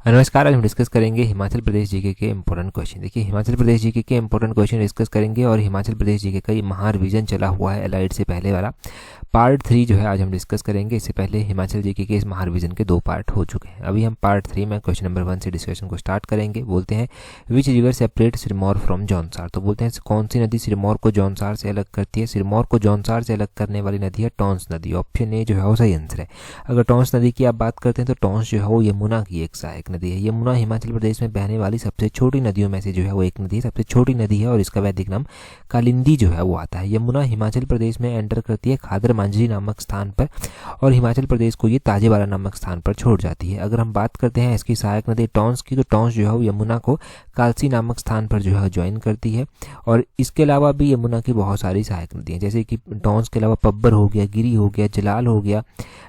नमस्कार। आज हम डिस्कस करेंगे हिमाचल प्रदेश जीके के इंपॉर्टेंट क्वेश्चन। देखिए, हिमाचल प्रदेश जीके के इंपॉर्टेंट क्वेश्चन डिस्कस करेंगे और हिमाचल प्रदेश जीके का ये महा रिवीजन चला हुआ है एलाइड से पहले वाला पार्ट 3 जो है आज हम डिस्कस करेंगे। इससे पहले हिमाचल जीके के इस महा रिवीजन के 2 पार्ट हो चुके हैं। अभी हम पार्ट 3 में क्वेश्चन नंबर 1 से डिस्कशन को स्टार्ट करेंगे। बोलते हैं which river separate Sirmaur from Jaunsar. तो बोलते हैं कौन सी नदी सिरमौर को जौनसार से अलग करती है। सिरमौर को जौनसार से अलग करने वाली नदी है टॉन्स नदी। ऑप्शन ए जो है वो सही आंसर है। अगर टॉन्स नदी की आप बात करते हैं तो टॉन्स जो है वो यमुना की एक सहायक नदी है। यमुना हिमाचल प्रदेश में बहने वाली सबसे छोटी नदियों में से जो है वो एक नदी है, सबसे छोटी नदी है और इसका वैदिक नाम कालिंदी जो है वो आता है। यमुना हिमाचल प्रदेश में एंटर करती है खादर मांझी नामक स्थान पर और हिमाचल प्रदेश को ये ताजेवाला नामक स्थान पर छोड़ जाती है। अगर हम बात करते हैं इसकी सहायक नदी टॉन्स की, तो टॉन्स जो है वो यमुना को कालसी नामक स्थान पर जो है ज्वाइन करती है। और इसके अलावा भी यमुना की बहुत सारी सहायक नदी हैं, जैसे कि टॉन्स के अलावा पब्बर हो गया, गिरी हो गया, जलाल हो गया,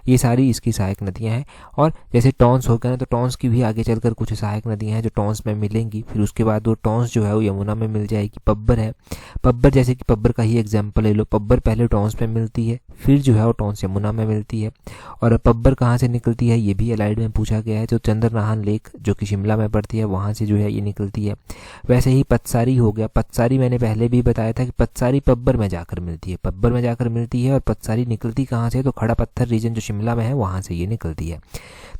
ये सारी इसकी सहायक नदियां हैं। और जैसे टॉन्स हो गया ना, तो टॉन्स की भी आगे चलकर कुछ सहायक नदियां हैं जो टॉन्स में मिलेंगी। फिर उसके बाद वो टॉन्स जो है वो यमुना में मिल जाएगी। पब्बर है, पब्बर जैसे कि पब्बर का ही एग्जाम्पल ले लो। पब्बर पहले टॉन्स में मिलती है, फिर जो है वो टॉन्स यमुना में मिलती है। और पब्बर कहाँ से निकलती है ये भी एलाइड में पूछा गया है। जो चंद्रनाहन लेक जो कि शिमला में पड़ती है वहाँ से जो है ये निकलती है। वैसे ही पतसारी हो गया, पतसारी मैंने पहले भी बताया था कि पतसारी पब्बर में जाकर मिलती है, पब्बर में जाकर मिलती है। और पतसारी निकलती कहाँ से, तो खड़ा पत्थर रीजन जो शिमला में है वहाँ से ये निकलती है।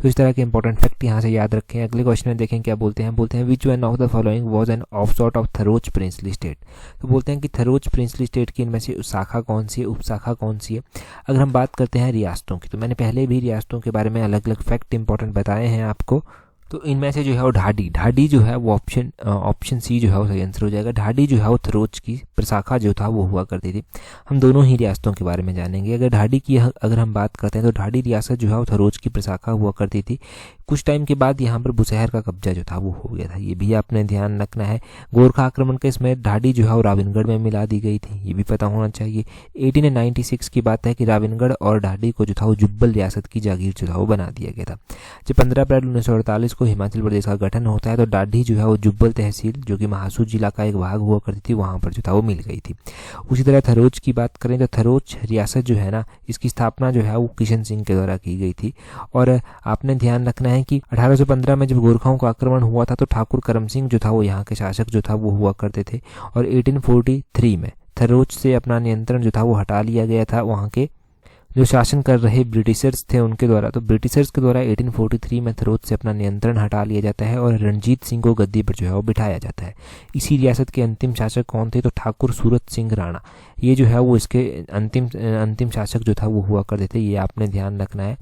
तो इस तरह के इंपॉर्टेंट फैक्ट यहाँ से याद रखें। अगले क्वेश्चन में देखें क्या बोलते हैं। बोलते हैं which one of the following was an offshoot of Tharoch princely state. तो बोलते हैं कि थरोच प्रिंसली स्टेट की इनमें से शाखा कौन सी है, उपशाखा कौन सी है। अगर हम बात करते हैं रियासतों की, तो मैंने पहले भी रियासतों के बारे में अलग अलग फैक्ट इंपॉर्टेंट बताए हैं आपको। तो इनमें से जो है वो ढाडी जो है वो ऑप्शन सी जो है वो सही आंसर हो जाएगा। ढाडी जो है वो थरोच की प्रशाखा जो था वो हुआ करती थी। हम दोनों ही रियासतों के बारे में जानेंगे। अगर ढाडी की अगर हम बात करते हैं तो ढाडी रियासत जो है वो थरोच की प्रशाखा हुआ करती थी। कुछ टाइम के बाद यहाँ पर बुशहर का कब्जा जो था वो हो गया था, ये भी आपने ध्यान रखना है। गोरखा आक्रमण के इसमें ढाडी जो है वो राविनगढ़ में मिला दी गई थी, ये भी पता होना चाहिए। 1896 की बात है कि राविनगढ़ और ढाडी को जो था वो जुब्बल रियासत की जागीर जो था वो बना दिया गया था। जब 15 अप्रैल 1948 को हिमाचल प्रदेश का गठन होता है तो ढाडी जो है वो जुब्बल तहसील जो कि महासूर जिला का एक भाग हुआ करती थी वहाँ पर जो था वो मिल गई थी। उसी तरह थरोच की बात करें तो थरोच रियासत जो है ना, इसकी स्थापना जो है वो किशन सिंह के द्वारा की गई थी। और आपने ध्यान रखना है कि 1815 में जब गोरखाओं का आक्रमण हुआ था तो ठाकुर करम सिंह जो था वो यहाँ के शासक जो था वो हुआ करते थे। और 1843 में थरोच से अपना नियंत्रण जो था वो हटा लिया गया था वहाँ के जो शासन कर रहे ब्रिटिशर्स थे उनके द्वारा। तो ब्रिटिशर्स के द्वारा 1843 में थरोच से अपना नियंत्रण हटा लिया जाता है और रणजीत सिंह को गद्दी पर जो है वो बिठाया जाता है। इसी रियासत के अंतिम शासक कौन थे, तो ठाकुर सूरत सिंह राणा, ये जो है वो इसके अंतिम शासक जो था वो हुआ करते थे, ये आपने ध्यान रखना है।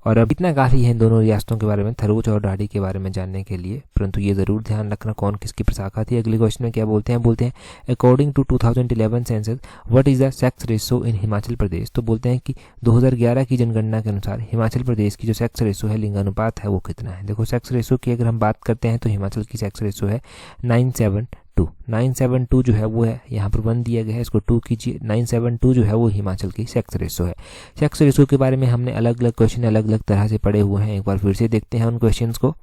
और अब इतना काफ़ी है इन दोनों रियासतों के बारे में, थरोच और ढाडी के बारे में जानने के लिए, परंतु ये ज़रूर ध्यान रखना कौन किसकी प्रशाखा थी। अगले क्वेश्चन में क्या बोलते हैं according to 2011 census what is the sex ratio in Himachal Pradesh. तो बोलते हैं कि 2011 की जनगणना के अनुसार हिमाचल प्रदेश की जो सेक्स रेशो है, लिंगानुपात है, वो कितना है। देखो, सेक्स रेशो की अगर हम बात करते हैं तो हिमाचल की सेक्स रेशो है 972 जो है वो है, यहाँ पर 1 दिया गया है, इसको 2 कीजिए। 972 जो है वो हिमाचल की सेक्स रेशो है। सेक्स रेशो के बारे में हमने अलग अलग क्वेश्चन अलग अलग तरह से पढ़े हुए हैं, एक बार फिर से देखते हैं उन क्वेश्चंस को।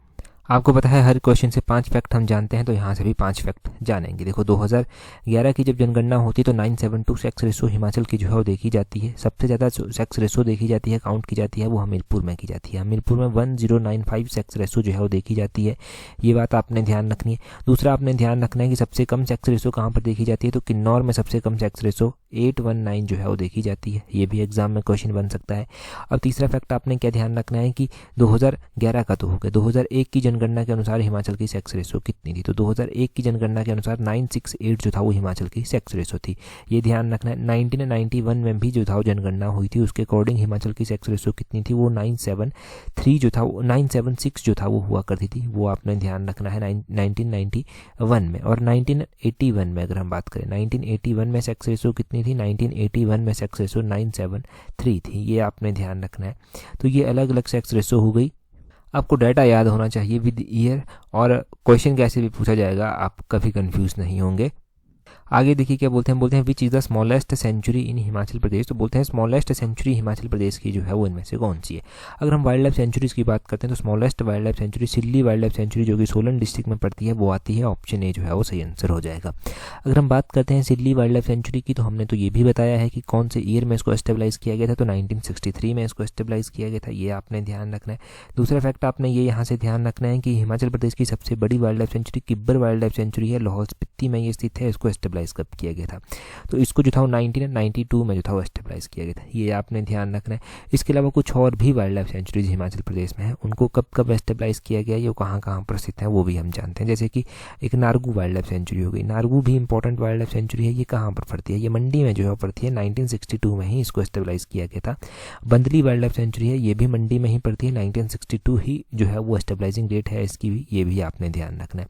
आपको पता है हर क्वेश्चन से 5 फैक्ट हम जानते हैं, तो यहाँ से भी 5 फैक्ट जानेंगे। देखो, 2011 की जब जनगणना होती है तो 972 सेक्स रेशो हिमाचल की जो है वो देखी जाती है। सबसे ज़्यादा सेक्स रेशो देखी जाती है, काउंट की जाती है, वो हमीरपुर में की जाती है। हमीरपुर में 1095 सेक्स रेशो जो है वो देखी जाती है, ये बात आपने ध्यान रखनी है। दूसरा आपने ध्यान रखना है कि सबसे कम सेक्स रेशो कहाँ पर देखी जाती है, तो किन्नौर में सबसे कम सेक्स रेशो 819 जो है वो देखी जाती है, ये भी एग्जाम में क्वेश्चन बन सकता है। अब तीसरा फैक्ट आपने क्या ध्यान रखना है कि 2011 का तो हो गया, 2001 की जनगणना के अनुसार हिमाचल की सेक्स रेशो कितनी थी। तो 2001 की जनगणना के अनुसार 968 जो था वो हिमाचल की सेक्स रेशो थी, ये ध्यान रखना है। 1991 में भी जो था वो जनगणना हुई थी, उसके अकॉर्डिंग हिमाचल की सेक्स रेशो कितनी थी, वो 973 जो था वो 976 जो था वो हुआ करती थी, वो आपने ध्यान रखना है 1991 में। और 1981 में अगर हम बात करें, 1981 में सेक्स रेशो कितनी थी, 1981 में सेक्स रेशो 973 थी, ये आपने ध्यान रखना है। तो ये अलग अलग सेक्स रेशो हो गई। आपको डाटा याद होना चाहिए विद ईयर, और क्वेश्चन कैसे भी पूछा जाएगा आप कभी कंफ्यूज नहीं होंगे। आगे देखिए क्या बोलते हैं which is the smallest sanctuary in Himachal Pradesh. तो बोलते हैं स्मॉलेस्ट सेंचुरी हिमाचल प्रदेश की जो है वो इनमें से कौन सी है। अगर हम वाइल्ड लाइफ सेंचुरीज की बात करते हैं तो स्मॉलेस्ट वाइल्ड लाइफ सेंचुरी सिल्ली वाइल्ड लाइफ सेंचुरी जो कि सोलन डिस्ट्रिक्ट में पड़ती है वो आती है, ऑप्शन ए जो है वो सही आंसर हो जाएगा। अगर हम बात करते हैं सिल्ली वाइल्ड लाइफ सेंचुरी की तो हमने तो ये भी बताया है कि कौन से ईयर में इसको एस्टेब्लाइज किया गया था, तो 1963 में इसको एस्टेब्लाइज किया गया था, ये आपने ध्यान रखना है। दूसरा फैक्ट आपने ये यहाँ से ध्यान रखना है कि हिमाचल प्रदेश की सबसे बड़ी wild life sanctuary Kibber wild life sanctuary है, लाहौल स्पीति में ये स्थित है, इसको एस्टेब्लाइज कब किया गया था, तो इसको जो था वो 1992 में जो था वो एस्टेब्लाइज किया गया था, ये आपने ध्यान रखना है। इसके अलावा कुछ और भी wild life sanctuaries Himachal Pradesh में है, उनको कब कब एस्टेब्लाइज किया गया, ये कहाँ कहाँ पर स्थित है वो भी हम जानते हैं। जैसे कि एक नारगू वाइल्ड लाइफ सेंचुरी हो गई, नारगू भी इंपॉर्टेंट वाइल्ड लाइफ सेंचुरी है, ये कहाँ पर पड़ती है, ये मंडी में जो है पड़ती है, 1962 में ही इसको एस्टेब्लाइज किया गया था। बंदली वाइल्ड लाइफ सेंचुरी है, ये भी मंडी में ही पड़ती है, 1962 ही जो है वो एस्टेब्लाइजिंग डेट है इसकी भी, ये भी आपने ध्यान रखना है।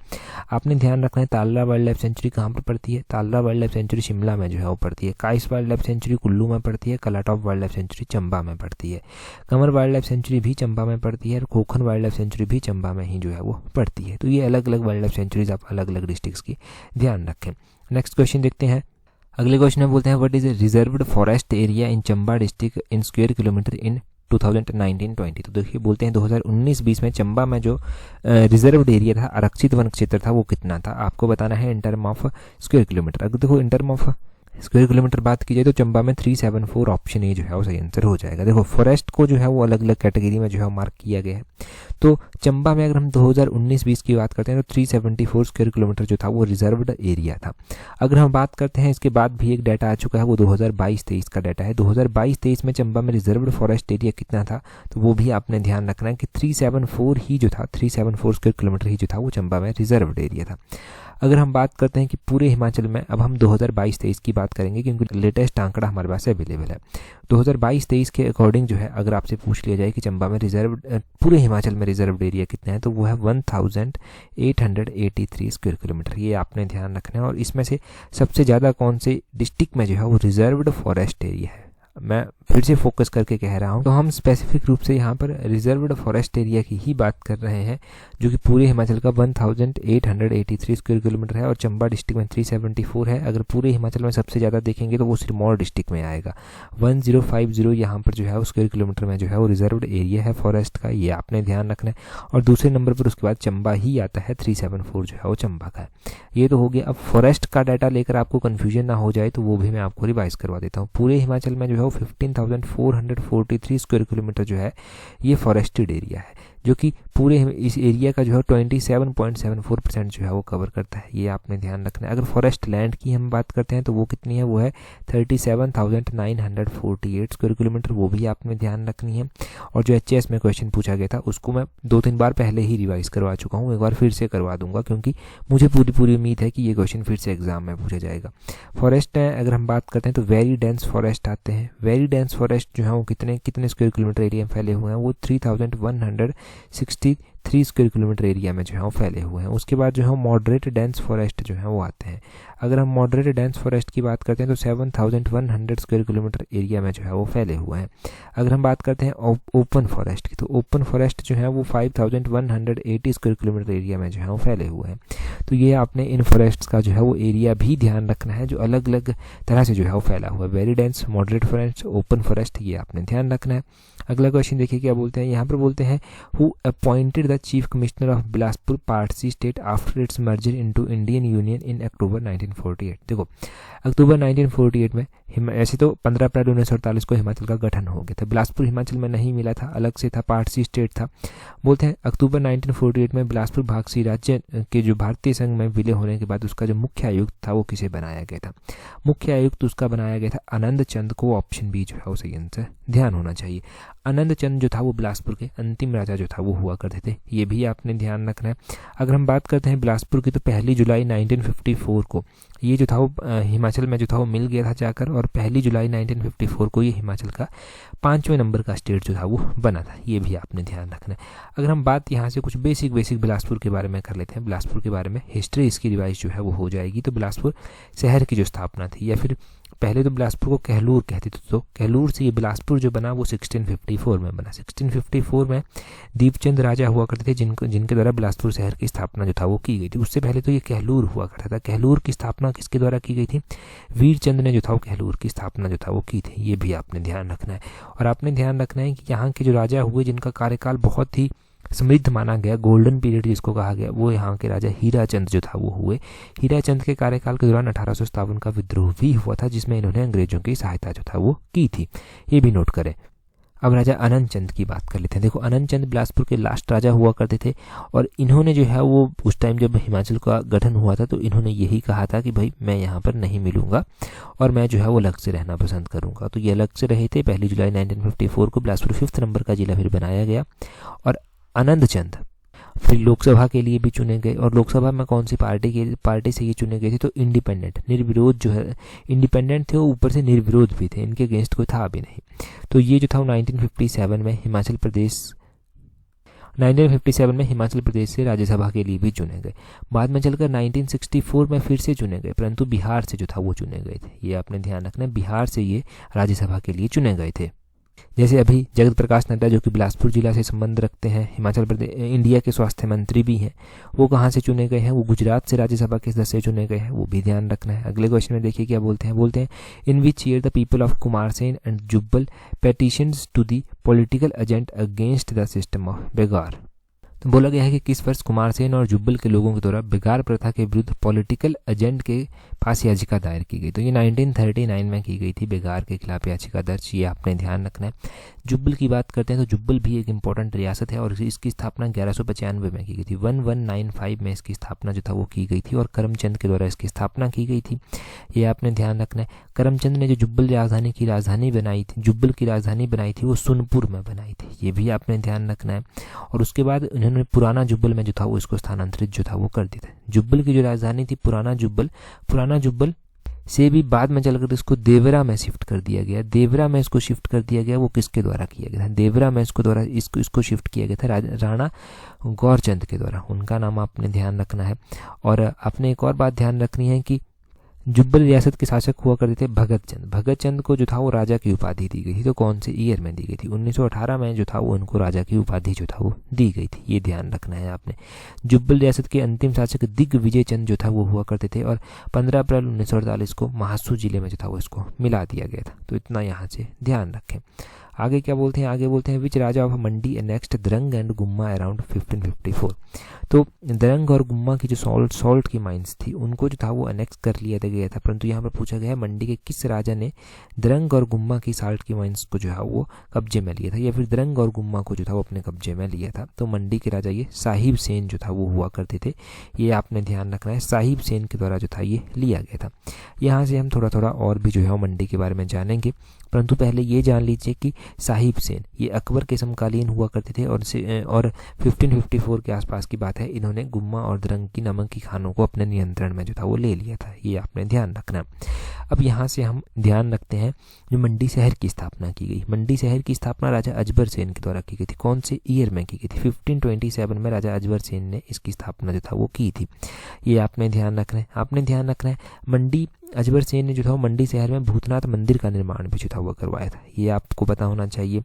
आपने ध्यान रखना है तालरा वाइल्ड लाइफ सेंचुरी कहाँ पर पड़ती है, तालरा वाइल्ड लाइफ सेंचुरी शिमला में जो है वो पड़ती है। काइस वाइल्ड लाइफ सेंचुरी कुल्लू में पड़ती है, कलाटॉप वाइल्ड लाइफ सेंचुरी चंबा में पड़ती है। कंवर वाइल्ड लाइफ सेंचुरी भी चंबा में पड़ती है और खोखन वाइल्ड लाइफ सेंचुरी भी चंबा में ही जो है वो पड़ती है। तो ये अलग अलग वाइल्ड लाइफ सेंचुरीज आप अलग अलग डिस्ट्रिक्ट्स की ध्यान रखें। नेक्स्ट क्वेश्चन देखते हैं। अगले क्वेश्चन में बोलते हैं what is reserved forest area in Chamba district in square kilometre इन 2019-20। तो देखिए बोलते हैं 2019-20 में चंबा में जो रिजर्व्ड एरिया था, आरक्षित वन क्षेत्र था, वो कितना था, आपको बताना है in term of square kilometre. अगर देखो in term of square kilometre बात की जाए तो चंबा में 374, ऑप्शन ए जो है वो सही आंसर हो जाएगा। देखो फॉरेस्ट को जो है वो अलग अलग कैटेगरी में जो है मार्क किया गया है, तो चंबा में अगर हम 2019-20 की बात करते हैं तो 374 स्क्वायर किलोमीटर जो था वो रिजर्व्ड एरिया था। अगर हम बात करते हैं इसके बाद भी एक डाटा आ चुका है, वो 2022-23 का डाटा है। 2022-23 में चंबा में रिजर्व्ड फॉरेस्ट एरिया कितना था, तो वो भी आपने ध्यान रखना है कि 374 ही जो था, 374 स्क्वायर किलोमीटर ही जो था वो चंबा में रिजर्व्ड एरिया था। अगर हम बात करते हैं कि पूरे हिमाचल में, अब हम 2022-23 की बात करेंगे क्योंकि लेटेस्ट आंकड़ा हमारे पास अवेलेबल है। 2022-23 के अकॉर्डिंग जो है अगर आपसे पूछ लिया जाए कि चंबा में रिजर्व पूरे हिमाचल में रिजर्व्ड एरिया कितना है, तो वो है 1883 स्क्वायर किलोमीटर, ये आपने ध्यान रखना है। और इसमें से सबसे ज़्यादा कौन से डिस्ट्रिक्ट में जो है वो रिजर्व्ड फॉरेस्ट एरिया है, मैं फिर से फोकस करके कह रहा हूँ, तो हम स्पेसिफिक रूप से यहाँ पर रिजर्व्ड फॉरेस्ट एरिया की ही बात कर रहे हैं जो कि पूरे हिमाचल का 1883 स्क्वायर किलोमीटर है और चंबा डिस्ट्रिक्ट में 374 है। अगर पूरे हिमाचल में सबसे ज़्यादा देखेंगे तो वो सिरमौर डिस्ट्रिक्ट में आएगा, 1050 यहाँ पर जो है स्क्वायर किलोमीटर में जो है वो रिजर्व्ड एरिया है फॉरेस्ट का, ये आपने ध्यान रखना है। और दूसरे नंबर पर उसके बाद चंबा ही आता है, 374 जो है वो चंबा का है। ये तो हो गया। अब फॉरेस्ट का डाटा लेकर आपको कन्फ्यूजन ना हो जाए तो वो भी मैं आपको रिवाइज करवा देता हूँ। पूरे हिमाचल में जो है 15,443 स्क्वायर किलोमीटर जो है ये फॉरेस्टेड एरिया है, जो कि पूरे इस एरिया का जो है 27.74% जो है वो कवर करता है, ये आपने ध्यान रखना है। अगर फॉरेस्ट लैंड की हम बात करते हैं तो वो कितनी है, वो है 37,948 स्क्वायर किलोमीटर, वो भी आपने ध्यान रखनी है। और जो HAS में क्वेश्चन पूछा गया था उसको मैं 2-3 बार पहले ही रिवाइज करवा चुका हूँ, एक बार फिर से करवा दूंगा क्योंकि मुझे पूरी उम्मीद है कि ये क्वेश्चन फिर से एग्जाम में पूछा जाएगा। फॉरेस्ट है अगर हम बात करते हैं तो वेरी डेंस फॉरेस्ट आते हैं। वेरी डेंस फॉरेस्ट जो है वो कितने स्क्वायर किलोमीटर एरिया में फैले हुए हैं, वो 3163 स्क्वायर किलोमीटर एरिया में जो है वो फैले हुए हैं। उसके बाद जो है मॉडरेट डेंस फॉरेस्ट जो है वो आते हैं। अगर हम मॉडरेट डेंस फॉरेस्ट की बात करते हैं तो 7100 स्क्वायर किलोमीटर एरिया में जो है वो फैले हुए हैं। अगर हम बात करते हैं ओपन फॉरेस्ट की, तो ओपन फॉरेस्ट जो है वो 5180 स्क्वायर किलोमीटर एरिया में जो है वो फैले हुए हैं। तो ये आपने इन फॉरेस्ट्स का जो है वो एरिया भी ध्यान रखना है जो अलग अलग तरह से जो है वो फैला हुआ है। Very dense, moderate forest, open forest, ये आपने ध्यान रखना है। अगला क्वेश्चन देखिए क्या बोलते हैं, यहाँ पर बोलते हैं who appointed the chief commissioner of Bilaspur part C state after its merger into Indian union in October 1948। देखो अक्टूबर 1948 में ऐसे तो 15 अप्रैल 1948 को हिमाचल का गठन हो गया था। बिलासपुर हिमाचल में नहीं मिला था, अलग से था, पार्ट सी स्टेट था। बोलते हैं अक्टूबर 1948 में बिलासपुर भाग सी राज्य के जो भारतीय संघ में विलय होने के बाद उसका जो मुख्य आयुक्त था वो किसे बनाया गया था, मुख्य आयुक्त उसका बनाया गया था आनंद चंद को, ऑप्शन बी जो है वो सही आंसर ध्यान होना चाहिए। आनंद चंद जो था वो बिलासपुर के अंतिम राजा जो था वो हुआ करते थे, ये भी आपने ध्यान रखना है। अगर हम बात करते हैं बिलासपुर की तो 1 जुलाई 1954 को ये जो था वो हिमाचल में जो था वो मिल गया था जाकर, और 1 जुलाई 1954 को ये हिमाचल का 5वें नंबर का स्टेट जो था वो बना था, ये भी आपने ध्यान रखना है। अगर हम बात यहाँ से कुछ बेसिक बिलासपुर के बारे में कर लेते हैं, बिलासपुर के बारे में हिस्ट्री इसकी रिवाइज जो है वो हो जाएगी। तो बिलासपुर शहर की जो स्थापना थी या फिर पहले तो बिलासपुर को कहलूर कहते थे, तो कहलूर से ये बिलासपुर जो बना वो 1654 में बना। 1654 में दीपचंद राजा हुआ करते थे जिनके द्वारा बिलासपुर शहर की स्थापना जो था वो की गई थी। उससे पहले तो ये कहलूर हुआ करता था। कहलूर की स्थापना किसके द्वारा की गई थी? वीरचंद ने जो था वो कहलूर की स्थापना जो था वो की थी। ये भी आपने ध्यान रखना है। और आपने ध्यान रखना है कि यहाँ के जो राजा हुए जिनका कार्यकाल बहुत ही समृद्ध माना गया, गोल्डन पीरियड जिसको कहा गया, वो यहाँ के राजा हीराचंद जो था वो हुए। हीराचंद के कार्यकाल के दौरान 1857 का विद्रोह भी हुआ था जिसमें इन्होंने अंग्रेजों की सहायता जो था वो की थी। ये भी नोट करें। अब राजा अनंत चंद की बात कर लेते हैं। देखो, अनंत चंद बिलासपुर के लास्ट राजा हुआ करते थे और इन्होंने जो है वो उस टाइम जब हिमाचल का गठन हुआ था तो इन्होंने यही कहा था कि भाई मैं यहाँ पर नहीं मिलूंगा और मैं जो है वो अलग से रहना पसंद करूंगा। तो ये अलग से रहे थे। 1 जुलाई 1954 को बिलासपुर 5th नंबर का जिला फिर बनाया गया और अनंत चंद फिर लोकसभा के लिए भी चुने गए। और लोकसभा में कौन सी पार्टी से ये चुने गए थे? तो इंडिपेंडेंट, निर्विरोध जो है, इंडिपेंडेंट थे वो, ऊपर से निर्विरोध भी थे, इनके अगेंस्ट कोई था भी नहीं। तो ये जो था 1957 में हिमाचल प्रदेश से राज्यसभा के लिए भी चुने गए। बाद में चलकर 1964 में फिर से चुने गए, परंतु बिहार से जो था वो चुने गए थे। ये आपने ध्यान रखना है, बिहार से ये राज्यसभा के लिए चुने गए थे। जैसे अभी जगत प्रकाश नड्डा जो कि बिलासपुर जिला से संबंध रखते हैं, हिमाचल प्रदेश इंडिया के स्वास्थ्य मंत्री भी हैं, वो कहाँ से चुने गए हैं? वो गुजरात से राज्यसभा के सदस्य चुने गए हैं। वो भी ध्यान रखना है। अगले क्वेश्चन में देखिए क्या बोलते हैं। In which year the people of Kumarsain and Jubbal petitions to the political agent against the system of begar. तो बोला गया है कि किस वर्ष कुमारसेन और जुब्बल के लोगों के द्वारा बेगार प्रथा के विरुद्ध पॉलिटिकल एजेंट के पास याचिका दायर की गई। तो ये 1939 में की गई थी बेगार के खिलाफ याचिका दर्ज। ये आपने ध्यान रखना है। जुब्बल की बात करते हैं तो जुब्बल भी एक इंपॉर्टेंट रियासत है और इसकी स्थापना 1195 में की गई थी। 1195 में इसकी स्थापना जो था वो की गई थी और करमचंद के द्वारा इसकी स्थापना की गई थी। ये आपने ध्यान रखना है। करमचंद ने जो जुब्बल की राजधानी बनाई थी वो सोनपुर में बनाई थी। ये भी आपने ध्यान रखना है। और उसके बाद उन्होंने पुराना जुब्बल में जो था वो इसको स्थानांतरित जो था वो कर दिया था। जुब्बल की जो राजधानी थी पुराना जुब्बल से भी बाद में चलकर इसको देवरा में शिफ्ट कर दिया गया। देवरा में इसको शिफ्ट कर दिया गया, वो किसके द्वारा किया गया था? देवरा में इसको शिफ्ट किया गया था राणा गौरचंद के द्वारा। उनका नाम आपने ध्यान रखना है। और आपने एक और बात ध्यान रखनी है कि जुब्बल रियासत के शासक हुआ करते थे भगत चंद को जो था वो राजा की उपाधि दी गई थी। तो कौन से ईयर में दी गई थी? 1918 में जो था वो उनको राजा की उपाधि जो था वो दी गई थी। ये ध्यान रखना है आपने। जुब्बल रियासत के अंतिम शासक दिग्विजय चंद जो था वो हुआ करते थे और 15 अप्रैल 1948 को महासू जिले में जो था वो इसको मिला दिया गया था। तो इतना यहाँ से ध्यान रखें। आगे क्या बोलते हैं? Which raja of Mandi next Darang and Gumma around 1554। तो दरंग और गुम्मा की जो सॉल्ट की माइंस थी उनको जो था वो अनेक्स कर लिया गया था, परंतु यहाँ पर पूछा गया है मंडी के किस राजा ने दरंग और गुम्मा की साल्ट की माइंस को जो है वो कब्जे में लिया था, या फिर दरंग और गुम्मा को जो था वो अपने कब्जे में लिया था। तो मंडी के राजा ये साहिब सेन जो था वो हुआ करते थे। ये आपने ध्यान रखना है, साहिब सेन के द्वारा जो था ये लिया गया था। यहाँ से हम थोड़ा और भी जो है मंडी के बारे में जानेंगे, परंतु पहले ये जान लीजिए कि साहिब सेन ये अकबर के समकालीन हुआ करते थे और 1554 के आसपास की बात है, इन्होंने गुम्मा और दरंग की नमक की खानों को अपने नियंत्रण में जो था वो ले लिया था। ये आपने ध्यान रखना। अब यहाँ से हम ध्यान रखते हैं जो मंडी शहर की स्थापना की गई। मंडी शहर की स्थापना राजा अजबर सेन के द्वारा की गई थी। कौन से ईयर में की गई थी? 1527 में राजा अजबर सेन ने इसकी स्थापना जो था वो की थी। ये आपने ध्यान रखना है। मंडी अजबर सेन ने जो था वो मंडी शहर में भूतनाथ मंदिर का निर्माण भी जो था वो करवाया था। ये आपको पता होना चाहिए।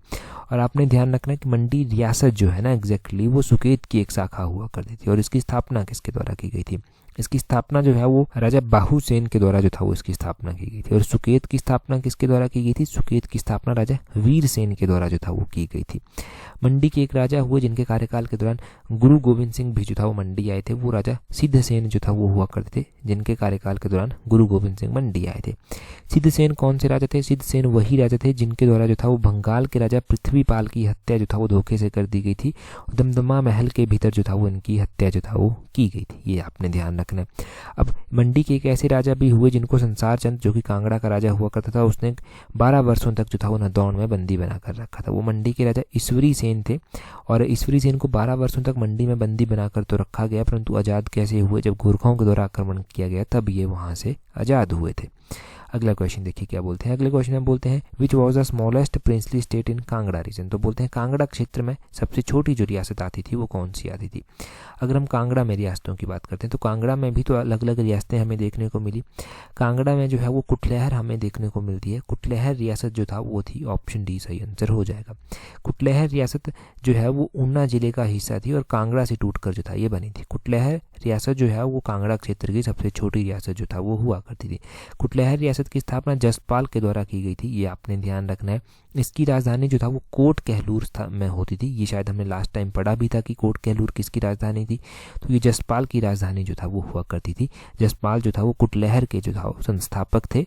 और आपने ध्यान रखना है कि मंडी रियासत जो है ना एग्जैक्टली वो सुकेत की एक शाखा हुआ करती थी। और इसकी स्थापना किसके द्वारा की गई थी? इसकी स्थापना जो है वो राजा बाहू सेन के द्वारा जो था वो इसकी स्थापना की गई थी। और सुकेत की स्थापना किसके द्वारा की गई थी? सुकेत की स्थापना राजा वीर सेन के द्वारा जो था वो की गई थी। मंडी के एक राजा हुए जिनके कार्यकाल के दौरान गुरु गोविंद सिंह भी जो था वो मंडी आए थे, वो राजा सिद्ध सेन जो था वो हुआ करते थे, जिनके कार्यकाल के दौरान गुरु गोविंद सिंह मंडी आए थे। सिद्ध सेन कौन से राजा थे? सिद्ध सेन वही राजा थे जिनके द्वारा जो था वो बंगाल के राजा पृथ्वीपाल की हत्या जो था वो धोखे से कर दी गई थी। दमदमा महल के भीतर जो था वो इनकी हत्या जो था वो की गई थी। ये आपने ध्यान रखना है। अब मंडी के एक ऐसे राजा भी हुए जिनको संसार चंद जो कि कांगड़ा का राजा हुआ करता था, उसने 12 वर्षों तक जो था वो नदौन में बंदी बनाकर रखा था। वो मंडी के राजा ईश्वरी सेन थे और ईश्वरी सेन को 12 वर्षों तक मंडी में बंदी बनाकर तो रखा गया, परंतु आज़ाद कैसे हुए? जब गोरखाओं के द्वारा आक्रमण किया गया तब ये वहाँ से आज़ाद हुए थे। अगला क्वेश्चन देखिए क्या बोलते हैं। अगले क्वेश्चन में बोलते हैं which was the smallest princely state in Kangra region. तो बोलते हैं कांगड़ा क्षेत्र में सबसे छोटी जो रियासत आती थी वो कौन सी आती थी। अगर हम कांगड़ा में रियासतों की बात करते हैं तो कांगड़ा में भी तो अलग अलग रियासतें हमें देखने को मिली। कांगड़ा में जो है वो कुटलैहर हमें देखने को मिलती है। कुटलैहर रियासत जो था वो थी, ऑप्शन डी सही आंसर हो जाएगा। कुटलैहर रियासत जो है वो ऊना जिले का हिस्सा थी और कांगड़ा से टूटकर जो था ये बनी थी। कुटलैहर रियासत जो है वो कांगड़ा क्षेत्र की सबसे छोटी रियासत जो था वो हुआ करती थी। कुटलैहर रियासत की स्थापना जसपाल के द्वारा की गई थी, ये आपने ध्यान रखना है। इसकी राजधानी जो था वो कोट कहलूर में होती थी। ये शायद हमने लास्ट टाइम पढ़ा भी था कि कोट कहलूर किसकी राजधानी थी, तो ये जसपाल की राजधानी जो था वो हुआ करती थी। जसपाल जो था वो कुटलैहर के जो था वो संस्थापक थे।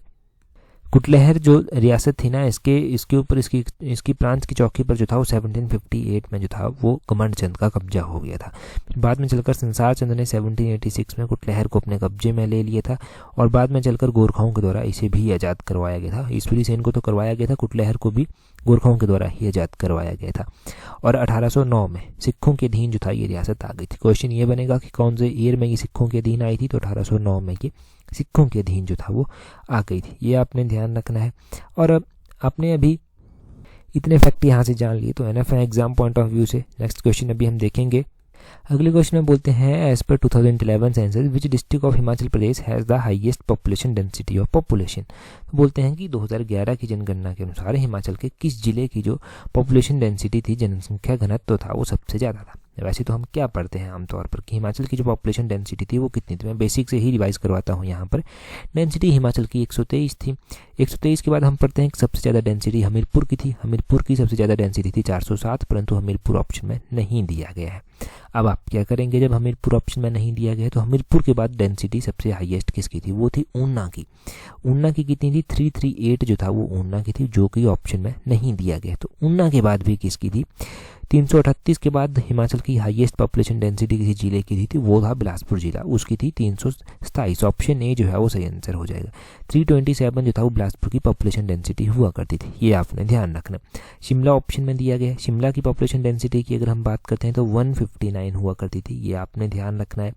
कुटलैहर जो रियासत थी ना, इसके ऊपर इसकी प्रांत की चौकी पर जो था वो 1758 में जो था वो कमंड चंद का कब्जा हो गया था। बाद में चलकर संसार चंद ने 1786 में कुटलैहर को अपने कब्जे में ले लिया था और बाद में चलकर गोरखाओं के द्वारा इसे भी आज़ाद करवाया गया था। ईश्वरी सेन को तो करवाया गया था, कुटलैहर को भी गोरखाओं के द्वारा ही आज़ाद करवाया गया था। और 1809 में सिखों के अधीन जो था ये रियासत आ गई थी। क्वेश्चन ये बनेगा कि कौन से ईयर में ये सिखों के अधीन आई थी, तो 1809 में ये सिखों के अधीन जो था वो आ गई थी। ये आपने ध्यान रखना है। और आपने अभी इतने फैक्ट यहाँ से जान लिए तो एनएफ है एग्जाम पॉइंट ऑफ व्यू से। नेक्स्ट क्वेश्चन अभी हम देखेंगे। अगले क्वेश्चन में बोलते हैं as per 2011 census which district of Himachal Pradesh has the highest population density of population. बोलते हैं कि 2011 की जनगणना के अनुसार हिमाचल के किस जिले की जो पॉपुलेशन डेंसिटी थी, जनसंख्या घनत्व था, वो सबसे ज़्यादा था। वैसे तो हम क्या पढ़ते हैं आमतौर पर कि हिमाचल की जो पॉपुलेशन डेंसिटी थी वो कितनी थी। मैं बेसिक से ही रिवाइज करवाता हूँ। यहाँ पर डेंसिटी हिमाचल की 123 थी। 123 के बाद हम पढ़ते हैं कि सबसे ज़्यादा डेंसिटी हमीरपुर की थी। हमीरपुर की सबसे ज़्यादा डेंसिटी थी 407, परंतु हमीरपुर ऑप्शन में नहीं दिया गया है। अब आप क्या करेंगे, जब हमीरपुर ऑप्शन में नहीं दिया गया है तो हमीरपुर के बाद डेंसिटी सबसे हाईएस्ट किसकी थी, वो थी ऊना की। ऊना की कितनी थी, 338 जो था वो ऊना की थी, जो कि ऑप्शन में नहीं दिया गया। तो ऊना के बाद भी किसकी थी, 338 के बाद हिमाचल की हाईएस्ट पॉपुलेशन डेंसिटी किसी जिले की थी, वो था बिलासपुर जिला, उसकी थी 327। ऑप्शन ए जो है वो सही आंसर हो जाएगा। 327 जो था वो बिलासपुर की पॉपुलेशन डेंसिटी हुआ करती थी, ये आपने ध्यान रखना। शिमला ऑप्शन में दिया गया। शिमला की पॉपुलेशन डेंसिटी की अगर हम बात करते हैं तो 159 हुआ करती थी, ये आपने ध्यान रखना है।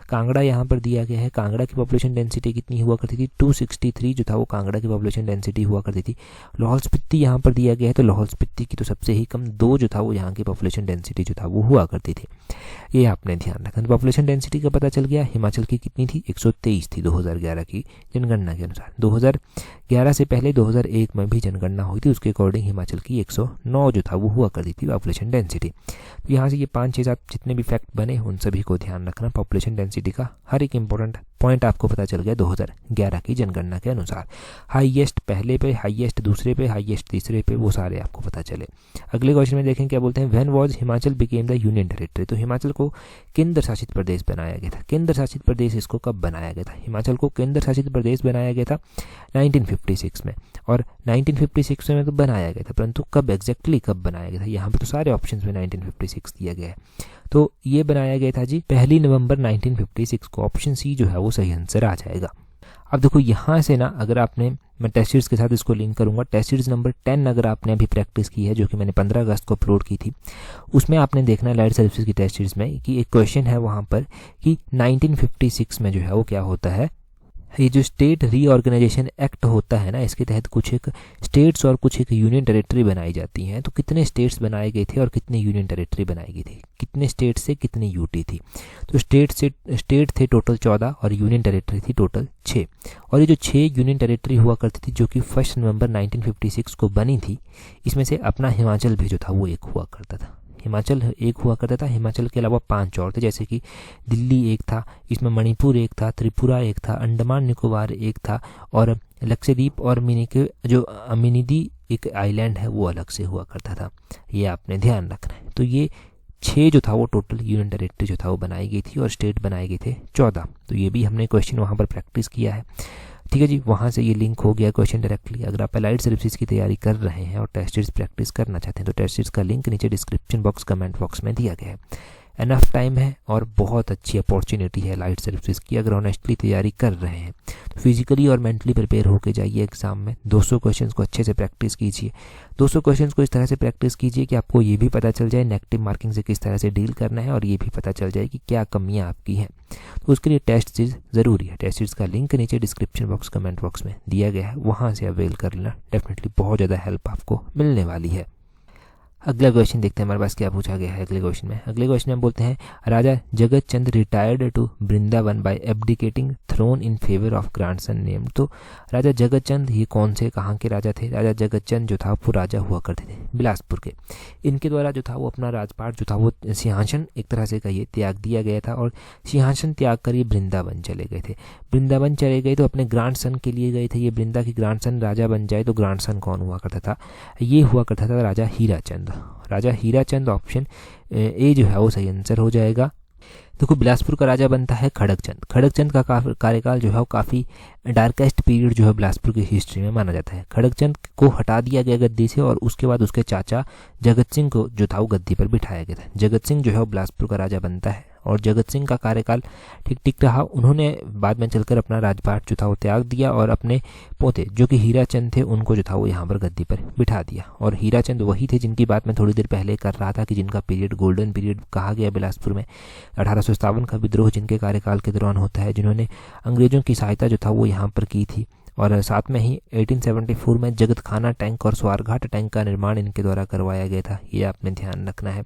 कांगड़ा यहाँ पर दिया गया है। कांगड़ा की पॉपुलेशन डेंसिटी कितनी हुआ करती थी, 263 जो था वो कांगड़ा की पॉपुलेशन डेंसिटी हुआ करती थी। लाहौल स्पीति यहाँ पर दिया गया है, तो लाहौल स्पीति की तो सबसे ही कम 2 जो था वो यहाँ की पॉपुलेशन डेंसिटी जो था वो हुआ करती थी, ये आपने ध्यान रखना। पॉपुलेशन डेंसिटी का पता चल गया। हिमाचल की कितनी थी, 123 थी 2011 की जनगणना के अनुसार। 2011 से पहले 2001 में भी जनगणना हुई थी, उसके अकॉर्डिंग हिमाचल की 109 जो था वो हुआ करती थी पॉपुलेशन डेंसिटी। तो यहाँ से ये 5, 6, 7 जितने भी फैक्ट बने उन सभी को ध्यान रखना। पॉपुलेशन डेंसिटी का हर एक इंपॉर्टेंट पॉइंट आपको पता चल गया 2011 की जनगणना के अनुसार। हाईएस्ट पहले पे, हाईएस्ट दूसरे पे, हाईएस्ट तीसरे पे, वो सारे आपको पता चले। अगले क्वेश्चन में देखें क्या बोलते हैं, when was Himachal became the union territory. तो हिमाचल को केंद्र शासित प्रदेश बनाया गया था। केंद्र शासित प्रदेश इसको कब बनाया गया था, हिमाचल को केंद्र शासित प्रदेश बनाया गया था 1956 में। और 1956 में तो बनाया गया था, परंतु कब एग्जैक्टली कब बनाया गया था, यहाँ पर तो सारे ऑप्शंस में 1956 दिया गया है। तो ये बनाया गया था जी 1 नवंबर 1956 को। ऑप्शन सी जो है वो सही आंसर आ जाएगा। अब देखो यहाँ से ना, अगर आपने, मैं टेस्ट सीरीज के साथ इसको लिंक करूंगा, टेस्ट सीरीज नंबर 10 अगर आपने अभी प्रैक्टिस की है, जो कि मैंने 15 अगस्त को अपलोड की थी, उसमें आपने देखना है लाइट सर्विसेज की टेस्ट सीरीज में कि एक क्वेश्चन है वहाँ पर कि 1956 में जो है वो क्या होता है, ये जो स्टेट रीऑर्गेनाइजेशन एक्ट होता है ना, इसके तहत कुछ एक स्टेट्स और कुछ एक यूनियन टेरिटरी बनाई जाती हैं। तो कितने स्टेट्स बनाए गए थे और कितने यूनियन टेरिटरी बनाई गई थी, कितने स्टेट से कितनी यूटी थी। तो स्टेट थे टोटल 14 और यूनियन टेरिटरी थी टोटल 6। और ये जो 6 यूनियन टेरिटरी हुआ करती थी, जो कि 1 नवंबर 1956 को बनी थी, इसमें से अपना हिमाचल भी जो था वो एक हुआ करता था। हिमाचल एक हुआ करता था। हिमाचल के अलावा 5 और थे, जैसे कि दिल्ली एक था, इसमें मणिपुर एक था, त्रिपुरा एक था, अंडमान निकोबार एक था, और लक्षद्वीप और मिनिदी एक आइलैंड है वो अलग से हुआ करता था। ये आपने ध्यान रखना है। तो ये 6 जो था वो टोटल यूनियन टेरिटरी जो था वो बनाई गई थी और स्टेट बनाए गए थे 14। तो ये भी हमने क्वेश्चन वहाँ पर प्रैक्टिस किया है। ठीक है जी, वहाँ से ये लिंक हो गया क्वेश्चन डायरेक्टली। अगर आप अलाइड सर्विसेज की तैयारी कर रहे हैं और टेस्ट सीरीज प्रैक्टिस करना चाहते हैं तो टेस्ट सीरीज का लिंक नीचे डिस्क्रिप्शन बॉक्स, कमेंट बॉक्स में दिया गया है। एनफ टाइम है और बहुत अच्छी अपॉर्चुनिटी है लाइट सर्विसेज की। अगर ऑनेस्टली तैयारी कर रहे हैं तो फिजिकली और मेंटली प्रिपेयर होकर जाइए एग्जाम में। 200 क्वेश्चंस को अच्छे से प्रैक्टिस कीजिए। 200 क्वेश्चंस को इस तरह से प्रैक्टिस कीजिए कि आपको ये भी पता चल जाए नेगेटिव मार्किंग से किस तरह से डील करना है, और ये भी पता चल जाए कि क्या कमियां आपकी हैं। उसके लिए टेस्ट सीरीज ज़रूरी है। टेस्ट सीरीज का लिंक नीचे डिस्क्रिप्शन बॉक्स कमेंट बॉक्स में दिया गया है, वहाँ से अवेल कर लेना, डेफिनेटली बहुत ज़्यादा हेल्प आपको मिलने वाली है। अगला क्वेश्चन देखते हैं हमारे पास क्या पूछा गया है अगले क्वेश्चन में। अगले क्वेश्चन में बोलते हैं Raja Jagat Chand retired to Vrindavan by abdicating throne in favour of grandson name. तो राजा जगत चंद ये कौन से कहाँ के राजा थे? राजा जगत चंद जो था वो राजा हुआ करते थे बिलासपुर के। इनके द्वारा जो था वो अपना राजपाट जो था वो सिंहासन एक तरह से कहिए त्याग दिया गया था और सिंहासन त्याग कर ये वृंदावन चले गए थे। वृंदावन चले गए तो अपने ग्रैंडसन के लिए गए थे। ये वृंदा की ग्रैंडसन राजा बन जाए तो ग्रैंडसन कौन हुआ करता था? ये हुआ करता था राजा हीरा चंद। राजा हीरा चंद ऑप्शन ए जो है वो सही आंसर हो जाएगा। देखो बिलासपुर का राजा बनता है खड़गचंद। खड़गचंद का कार्यकाल जो है वो काफ़ी डार्केस्ट पीरियड जो है बिलासपुर की हिस्ट्री में माना जाता है। खड़गचंद को हटा दिया गया गद्दी से और उसके बाद उसके चाचा जगत सिंह को जो था वो गद्दी पर बिठाया गया था। जगत सिंह जो है वो बिलासपुर का राजा बनता है और जगत सिंह का कार्यकाल ठीक ठीक रहा। उन्होंने बाद में चलकर अपना राजपाट जो था वो त्याग दिया और अपने पोते जो कि हीरा चंद थे उनको जो था वो यहाँ पर गद्दी पर बिठा दिया। और हीरा चंद वही थे जिनकी बात मैं थोड़ी देर पहले कर रहा था कि जिनका पीरियड गोल्डन पीरियड कहा गया बिलासपुर में। 1857 का विद्रोह जिनके कार्यकाल के दौरान होता है, जिन्होंने अंग्रेजों की सहायता जो था वो यहाँ पर की थी। और साथ में ही 1874 में जगत खाना टैंक और स्वारघाट टैंक का निर्माण इनके द्वारा करवाया गया था, ये आपने ध्यान रखना है।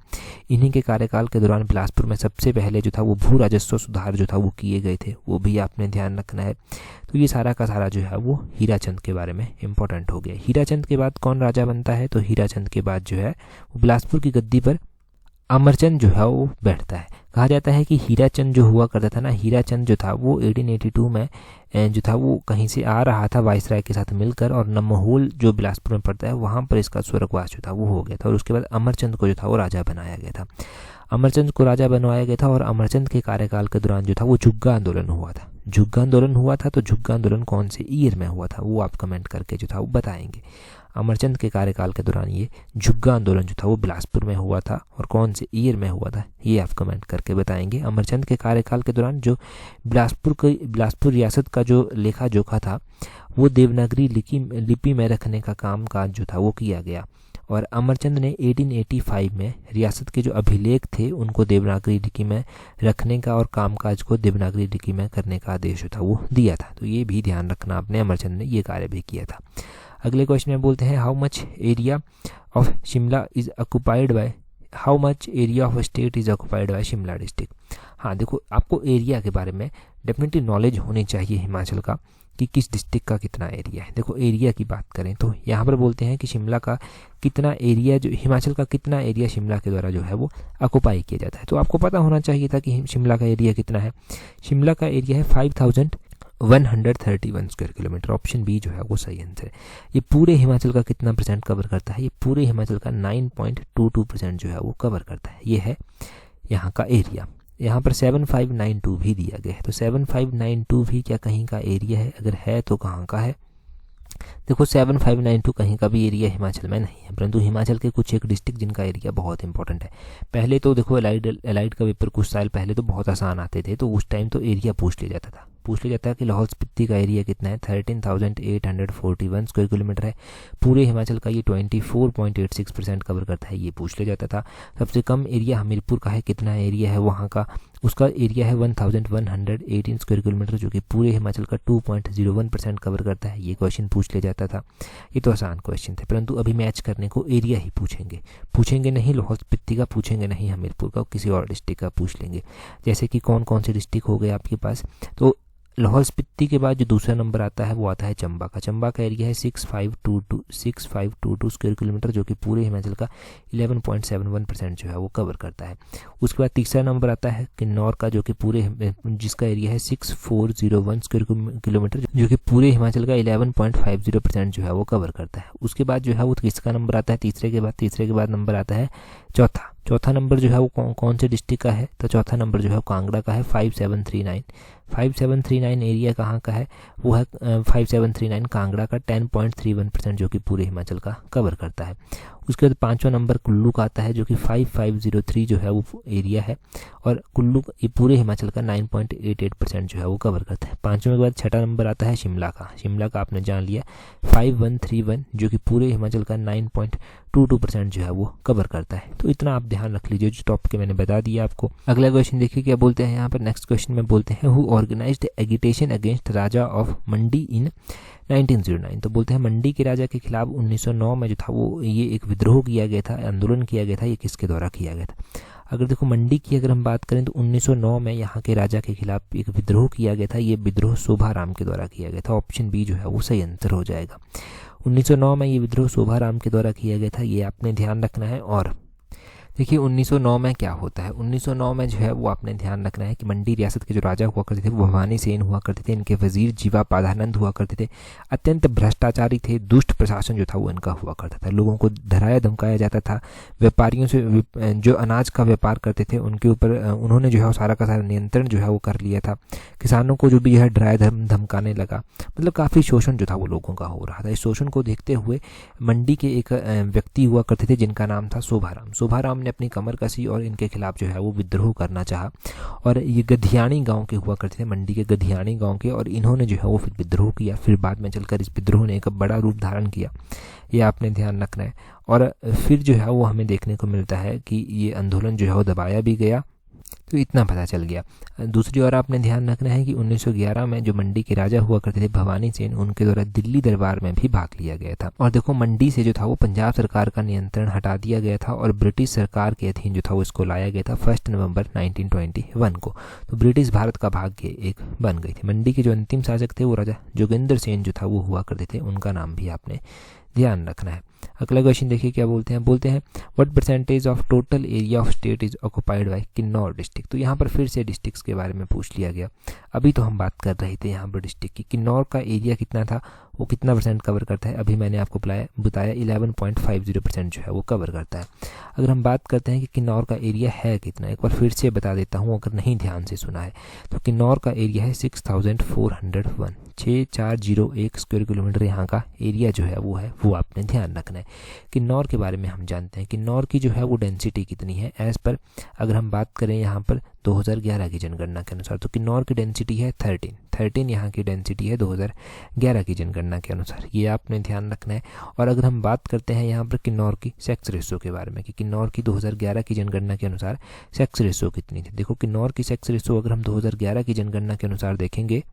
इन्हीं के कार्यकाल के दौरान बिलासपुर में सबसे पहले जो था वो भू राजस्व सुधार जो था वो किए गए थे, वो भी आपने ध्यान रखना है। तो ये सारा का सारा जो है वो हीराचंद के बारे में इंपॉर्टेंट हो गया। हीराचंद के बाद कौन राजा बनता है? तो हीराचंद के बाद जो है वो बिलासपुर की गद्दी पर अमरचंद जो है वो बैठता है। कहा जाता है कि हीराचंद जो हुआ करता था ना, हीराचंद जो था वो 1882 में जो था वो कहीं से आ रहा था वाइसराय के साथ मिलकर और नमहोल जो बिलासपुर में पड़ता है वहाँ पर इसका स्वर्गवास जो था वो हो गया था। और उसके बाद अमरचंद को जो था वो राजा बनाया गया था। अमरचंद को राजा बनवाया गया था और अमरचंद के कार्यकाल के दौरान जो था वो झुग्गा आंदोलन हुआ था। झुग्गा आंदोलन हुआ था तो झुग्गा आंदोलन कौन से ईयर में हुआ था वो आप कमेंट करके जो था वो बताएंगे। अमरचंद के कार्यकाल के दौरान ये झुग्गा आंदोलन जो था वो बिलासपुर में हुआ था और कौन से ईयर में हुआ था ये आप कमेंट करके बताएंगे। अमरचंद के कार्यकाल के दौरान जो बिलासपुर रियासत का जो लेखा जोखा था वो देवनागरी लिपि में रखने का काम काज जो था वो किया गया और अमरचंद ने 1885 में रियासत के जो अभिलेख थे उनको देवनागरी लिपि में रखने का और कामकाज को देवनागरी लिपि में करने का आदेश जो था वो दिया था। तो ये भी ध्यान रखना आपने, अमरचंद ने ये कार्य भी किया था। अगले क्वेश्चन में बोलते हैं how much area of Shimla is occupied by how much area of state is occupied by Shimla district. हाँ देखो, आपको एरिया के बारे में डेफिनेटली नॉलेज होनी चाहिए हिमाचल का कि किस डिस्ट्रिक्ट का कितना एरिया है। देखो एरिया की बात करें तो यहाँ पर बोलते हैं कि शिमला का कितना एरिया जो हिमाचल का कितना एरिया शिमला के द्वारा जो है वो ऑक्युपाई किया जाता है। तो आपको पता होना चाहिए था कि शिमला का एरिया कितना है। शिमला का एरिया है 5131 स्क्वायर किलोमीटर। ऑप्शन बी जो है वो सही आंसर है। ये पूरे हिमाचल का कितना परसेंट कवर करता है? ये पूरे हिमाचल का 9.22% जो है वो कवर करता है। ये है यहाँ का एरिया। यहाँ पर 7592 भी दिया गया है, तो 7592 भी क्या कहीं का एरिया है? अगर है तो कहाँ का है? देखो 7592 कहीं का भी एरिया हिमाचल में नहीं है, परंतु हिमाचल के कुछ एक डिस्ट्रिक्ट जिनका एरिया बहुत इंपॉर्टेंट है। पहले तो देखो एलाइड का पेपर कुछ साल पहले तो बहुत आसान आते थे, तो उस टाइम तो एरिया पूछ लिया जाता है कि लाहौल स्पीति का एरिया कितना है? 13,841 स्क्वायर किलोमीटर है। पूरे हिमाचल का ये 24.86% कवर करता है, ये पूछ लिया जाता था। सबसे कम एरिया हमीरपुर का है, कितना एरिया है वहाँ का? उसका एरिया है 1118 स्क्वायर किलोमीटर, जो कि पूरे हिमाचल का 2.01% कवर करता है, ये क्वेश्चन पूछ लिया जाता था। ये तो आसान क्वेश्चन थे, परंतु अभी मैच करने को एरिया ही पूछेंगे नहीं लाहौल स्पीति का, पूछेंगे नहीं हमीरपुर का, किसी और डिस्ट्रिक्ट का पूछ लेंगे। जैसे कि कौन कौन से डिस्ट्रिक्ट हो गए आपके पास, तो लाहौल स्पीति के बाद जो दूसरा नंबर आता है वो आता है चंबा का। चंबा का एरिया है 6522 स्क्वायर किलोमीटर, जो कि पूरे हिमाचल का 11.71% जो है वो कवर करता है। उसके बाद तीसरा नंबर आता है किन्नौर का, जो कि जिसका एरिया है 6401 स्क्वायर किलोमीटर, जो कि पूरे हिमाचल का 11.50% जो है वो कवर करता है। उसके बाद जो है वो किसका नंबर आता है? तीसरे के बाद नंबर आता है चौथा नंबर जो है वो कौन से डिस्ट्रिक्ट का है? तो चौथा नंबर जो है कांगड़ा का है 5739 5739 एरिया कहाँ का है, वो है 5739 कांगड़ा का, 10.31% जो कि पूरे हिमाचल का कवर करता है। उसके बाद 5वां नंबर कुल्लू का आता है जो कि 5503 जो है वो एरिया है, और कुल्लू ये पूरे हिमाचल का 9.88% जो है वो कवर करता है। 5वें के बाद 6वां नंबर आता है शिमला का। शिमला का आपने जान लिया 5131 जो कि पूरे हिमाचल का 9.22% जो है वो कवर करता है। तो इतना आप ध्यान रख लीजिए, जो टॉपिक मैंने बता दिया आपको। अगला क्वेश्चन देखिए क्या बोलते हैं यहाँ पर। नेक्स्ट क्वेश्चन में बोलते हैं who organised agitation against raja of Mandi in 1909। तो बोलते हैं मंडी के राजा के खिलाफ 1909 में जो था वो ये एक विद्रोह किया गया था, आंदोलन किया गया था, ये किसके द्वारा किया गया था। अगर देखो मंडी की अगर हम बात करें तो 1909 में यहाँ के राजा के खिलाफ एक विद्रोह किया गया था, ये विद्रोह शोभाराम के द्वारा किया गया था। ऑप्शन बी जो है वो सही आंसर हो जाएगा। 1909 में ये विद्रोह शोभाराम के द्वारा किया गया था, ये आपने ध्यान रखना है। और देखिए 1909 में क्या होता है, 1909 में जो है वो आपने ध्यान रखना है कि मंडी रियासत के जो राजा हुआ करते थे वो भवानी सेन हुआ करते थे, इनके वजीर जीवा पादानंद हुआ करते थे, अत्यंत भ्रष्टाचारी थे, दुष्ट प्रशासन जो था वो इनका हुआ करता था, लोगों को डराया धमकाया जाता था, व्यापारियों से जो अनाज का व्यापार करते थे उनके ऊपर उन्होंने जो है वो सारा का सारा नियंत्रण जो है वो कर लिया था, किसानों को जो भी है डराया धमकाने लगा, मतलब काफ़ी शोषण जो था वो लोगों का हो रहा था। इस शोषण को देखते हुए मंडी के एक व्यक्ति हुआ करते थे जिनका नाम था शोभाराम। शोभाराम ने अपनी कमर कसी और इनके खिलाफ जो है वो विद्रोह करना चाहा, और ये गधियानी गांव के हुआ करते थे, मंडी के गधियानी गांव के, और इन्होंने जो है वो फिर विद्रोह किया। फिर बाद में चलकर इस विद्रोह ने एक बड़ा रूप धारण किया, ये आपने ध्यान रखना है। और फिर जो है वो हमें देखने को मिलता है कि ये आंदोलन जो है वो दबाया भी गया, तो इतना पता चल गया। दूसरी ओर आपने ध्यान रखना है कि 1911 में जो मंडी के राजा हुआ करते थे भवानी सेन, उनके द्वारा दिल्ली दरबार में भी भाग लिया गया था। और देखो मंडी से जो था वो पंजाब सरकार का नियंत्रण हटा दिया गया था और ब्रिटिश सरकार के अधीन जो था वो इसको लाया गया था 1 नवंबर 1921 को। तो ब्रिटिश भारत का भाग्य एक बन गई थी। मंडी के जो अंतिम शासक थे वो राजा जोगिंदर सेन जो था वो हुआ करते थे, उनका नाम भी आपने ध्यान रखना है। अगला क्वेश्चन देखिए क्या बोलते हैं what percentage of total area of state is occupied by Kinnaur district. तो यहाँ पर फिर से डिस्ट्रिक्ट्स के बारे में पूछ लिया गया। अभी तो हम बात कर रहे थे यहाँ पर डिस्ट्रिक्ट की, किन्नौर का एरिया कितना था, वो कितना परसेंट कवर करता है, अभी मैंने आपको बताया 11.50% जो है वो कवर करता है। अगर हम बात करते हैं कि किन्नौर का एरिया है कितना, एक बार फिर से बता देता हूँ अगर नहीं ध्यान से सुना है, तो किन्नौर का एरिया है 6401 स्क्वायर किलोमीटर यहाँ का एरिया जो है वो आपने ध्यान रखना है। किन्नौर के बारे में हम जानते हैं, किन्नौर की जो है वो डेंसिटी कितनी है, एज पर अगर हम बात करें यहाँ पर 2011 की जनगणना के अनुसार, तो किन्नौर की डेंसिटी है 13 यहाँ की डेंसिटी है 2011 की जनगणना के अनुसार, ये आपने ध्यान रखना है। और अगर हम बात करते हैं यहाँ पर किन्नौर की सेक्स रेशो के बारे में कि किन्नौर की 2011 की जनगणना के अनुसार सेक्स रेशो कितनी थी, देखो किन्नौर की सेक्स रेशो अगर हम 2011 की जनगणना के अनुसार देखेंगे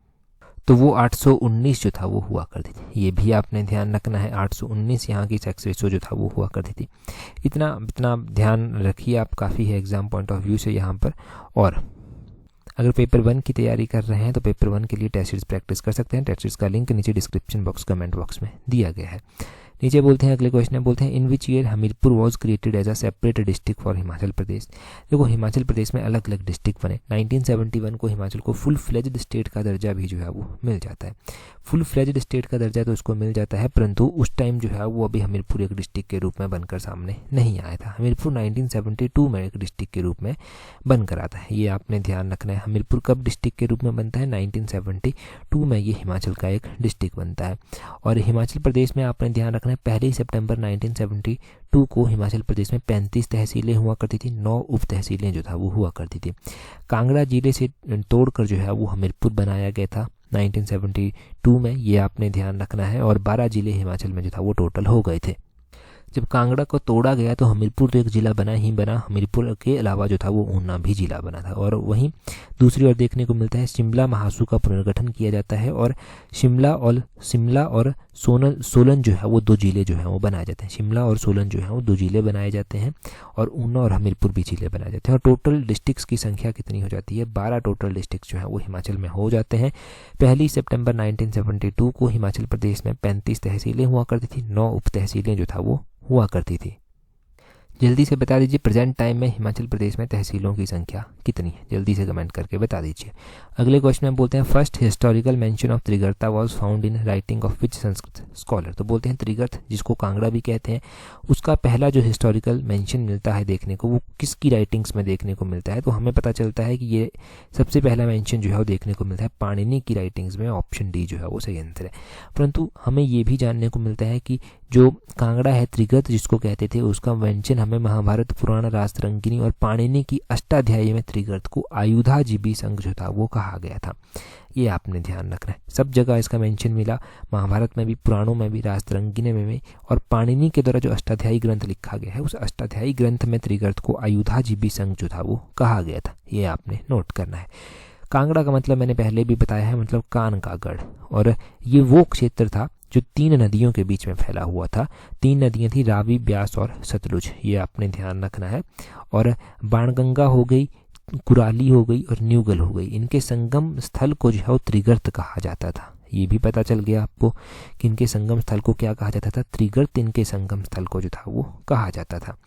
तो वो 819 जो था वो हुआ करती थी, ये भी आपने ध्यान रखना है। 819 यहाँ की सेक्स रेशो जो था वो हुआ करती थी। इतना ध्यान रखिए आप, काफ़ी है एग्जाम पॉइंट ऑफ व्यू से यहाँ पर। और अगर पेपर 1 की तैयारी कर रहे हैं तो पेपर 1 के लिए टेस्ट सीरीज प्रैक्टिस कर सकते हैं। टेस्ट सीरीज का लिंक नीचे डिस्क्रिप्शन बॉक्स कमेंट बॉक्स में दिया गया है। नीचे बोलते हैं अगले क्वेश्चन में बोलते हैं in which year Hamirpur was created as a separate district for Himachal Pradesh. देखो हिमाचल प्रदेश में अलग अलग डिस्ट्रिक्ट बने। 1971 को हिमाचल को फुल फ्लेज्ड स्टेट का दर्जा भी जो है वो मिल जाता है। फुल फ्लेज्ड स्टेट का दर्जा तो उसको मिल जाता है, परंतु उस टाइम जो है वो अभी हमीरपुर एक डिस्ट्रिक्ट के रूप में बनकर सामने नहीं आया था। हमीरपुर 1972 में एक डिस्ट्रिक्ट के रूप में बनकर आता है, ये आपने ध्यान रखना है। हमीरपुर कब डिस्ट्रिक्ट के रूप में बनता है, 1972 में ये हिमाचल का एक डिस्ट्रिक्ट बनता है। और हिमाचल प्रदेश में आपने ध्यान रखना है 1 सितंबर 1972 को हिमाचल प्रदेश में 35 तहसीलें हुआ करती थी, 9 उप तहसीलें जो था वो हुआ करती थी। कांगड़ा जिले से तोड़कर जो है वो हमीरपुर बनाया गया था 1972 में, ये आपने ध्यान रखना है। और 12 जिले हिमाचल में जो था वो टोटल हो गए थे। जब कांगड़ा को तोड़ा गया तो हमीरपुर तो एक ज़िला बना ही बना, हमीरपुर के अलावा जो था वो ऊना भी ज़िला बना था। और वहीं दूसरी ओर देखने को मिलता है शिमला महासू का पुनर्गठन किया जाता है और शिमला और सोलन जो है वो 2 ज़िले जो हैं वो बनाए जाते हैं। शिमला और सोलन जो है वो 2 ज़िले बनाए जाते हैं और ऊना और हमीरपुर भी ज़िले बनाए जाते हैं। और टोटल डिस्ट्रिक्ट्स की संख्या कितनी हो जाती है, 12 टोटल डिस्ट्रिक्ट जो हैं वो हिमाचल में हो जाते हैं। 1 सितंबर 1972 को हिमाचल प्रदेश में 35 तहसीलें हुआ करती थी, 9 उप तहसीलें जो था वो हुआ करती थी। जल्दी से बता दीजिए प्रेजेंट टाइम में हिमाचल प्रदेश में तहसीलों की संख्या कितनी है, जल्दी से कमेंट करके बता दीजिए। अगले क्वेश्चन में बोलते हैं first historical mention of Trigarta was found in writing of which Sanskrit scholar. तो बोलते हैं त्रिगर्त जिसको कांगड़ा भी कहते हैं, उसका पहला जो हिस्टोरिकल मेंशन मिलता है देखने को वो किसकी राइटिंग्स में देखने को मिलता है। तो हमें पता चलता है कि ये सबसे पहला मेंशन जो है वो देखने को मिलता है पाणिनि की राइटिंग्स में, ऑप्शन डी जो है वो सही आंसर है। परंतु हमें ये भी जानने को मिलता है कि जो कांगड़ा है त्रिगर्त जिसको कहते थे उसका मेंशन हमें महाभारत पुराण रासरंगिनी और पाणिनि की अष्टाध्यायी में त्रिगर्त को आयुधाजीवी संघ जो था वो कहा गया था। ये आपने ध्यान रखना है, सब जगह इसका मेंशन मिला, महाभारत में भी, पुराणों में भी, रासरंगिनी में भी, और पाणिनि के द्वारा जो अष्टाध्यायी ग्रंथ लिखा गया है उस अष्टाध्यायी ग्रंथ में त्रिगर्त को आयुधाजीवी संघ जो था वो कहा गया था। ये आपने नोट करना है। कांगड़ा का मतलब मैंने पहले भी बताया है, मतलब कान का गढ़, और ये वो क्षेत्र था जो 3 नदियों के बीच में फैला हुआ था। 3 नदियां थी, रावी, ब्यास और सतलुज, ये आपने ध्यान रखना है। और बाणगंगा हो गई, कुराली हो गई और न्यूगल हो गई, इनके संगम स्थल को जो है वो त्रिगर्त कहा जाता था। ये भी पता चल गया आपको कि इनके संगम स्थल को क्या कहा जाता था, त्रिगर्त इनके संगम स्थल को जो था वो कहा जाता था।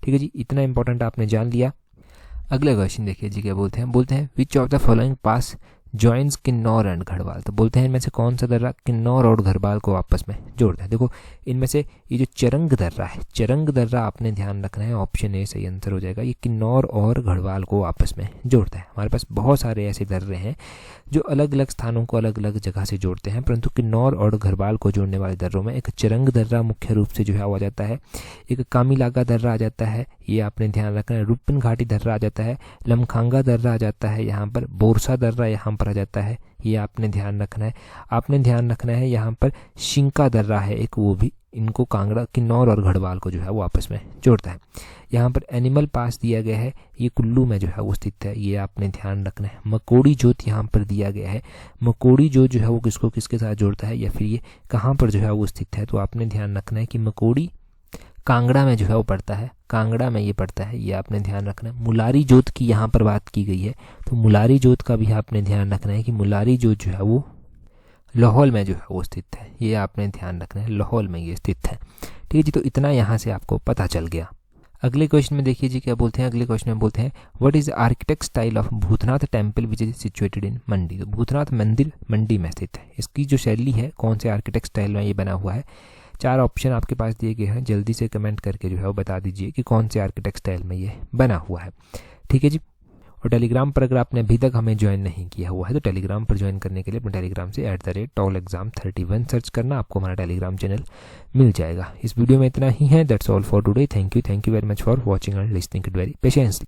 ठीक है जी, इतना इंपॉर्टेंट आपने जान लिया। अगला क्वेश्चन देखिए जी क्या बोलते हैं which of the following pass joins Kinnaur and Garhwal. तो बोलते हैं इनमें से कौन सा दर्रा किन्नौर और घड़वाल को आपस में जोड़ता है। देखो इनमें से ये जो चरंग दर्रा है, चरंग दर्रा आपने ध्यान रखना है, ऑप्शन ए सही आंसर हो जाएगा। ये किन्नौर और घड़वाल को आपस में जोड़ता है। हमारे पास बहुत सारे ऐसे दर्रे हैं जो अलग अलग स्थानों को अलग अलग जगह से जोड़ते हैं, परंतु किन्नौर और घड़वाल को जोड़ने वाले दर्रों में एक चरंग दर्रा मुख्य रूप से जो है आ जाता है, एक कामीलागा दर्रा आ जाता है, ये आपने ध्यान रखना है, रूपन घाटी दर्रा आ जाता है, लमखांगा दर्रा आ जाता है, यहाँ पर बोरसा दर्रा यहाँ पर आ जाता है, ये आपने ध्यान रखना है। आपने ध्यान रखना है यहाँ पर शिंका दर्रा है एक, वो भी इनको कांगड़ा, किन्नौर और घड़वाल को जो है वो आपस में जोड़ता है। यहाँ पर एनिमल पास दिया गया है, ये कुल्लू में जो है वो स्थित है, ये आपने ध्यान रखना है। मकोड़ी जोत यहाँ पर दिया गया है, मकोड़ी जोत जो है वो किसको किसके साथ जोड़ता है या फिर ये कहाँ पर जो है वो स्थित है। तो आपने ध्यान रखना है कि मकोड़ी कांगड़ा में जो है वो पड़ता है, कांगड़ा में ये पड़ता है, ये आपने ध्यान रखना है। मुलारी जोत की यहाँ पर बात की गई है, तो मुलारी जोत का भी आपने ध्यान रखना है कि मुलारी जोत जो है वो लाहौल में जो है वो स्थित है, ये आपने ध्यान रखना है, लाहौल में ये स्थित है। ठीक है जी, तो इतना यहाँ से आपको पता चल गया। अगले क्वेश्चन में देखिए जी क्या बोलते हैं, अगले क्वेश्चन में बोलते हैं what is the architect style of Bhootnath temple which is situated in Mandi. तो भूतनाथ मंदिर मंडी में स्थित है, इसकी जो शैली है कौन से आर्किटेक्ट स्टाइल में ये बना हुआ है। 4 ऑप्शन आपके पास दिए गए हैं, जल्दी से कमेंट करके जो है वो बता दीजिए कि कौन से आर्किटेक्ट स्टाइल में ये बना हुआ है। ठीक है जी, और टेलीग्राम पर अगर आपने अभी तक हमें ज्वाइन नहीं किया हुआ है तो टेलीग्राम पर ज्वाइन करने के लिए अपने टेलीग्राम से @tolexam31 सर्च करना, आपको हमारा टेलीग्राम चैनल मिल जाएगा। इस वीडियो में इतना ही है, that's all for today. Thank you very much for watching and listening it very patiently.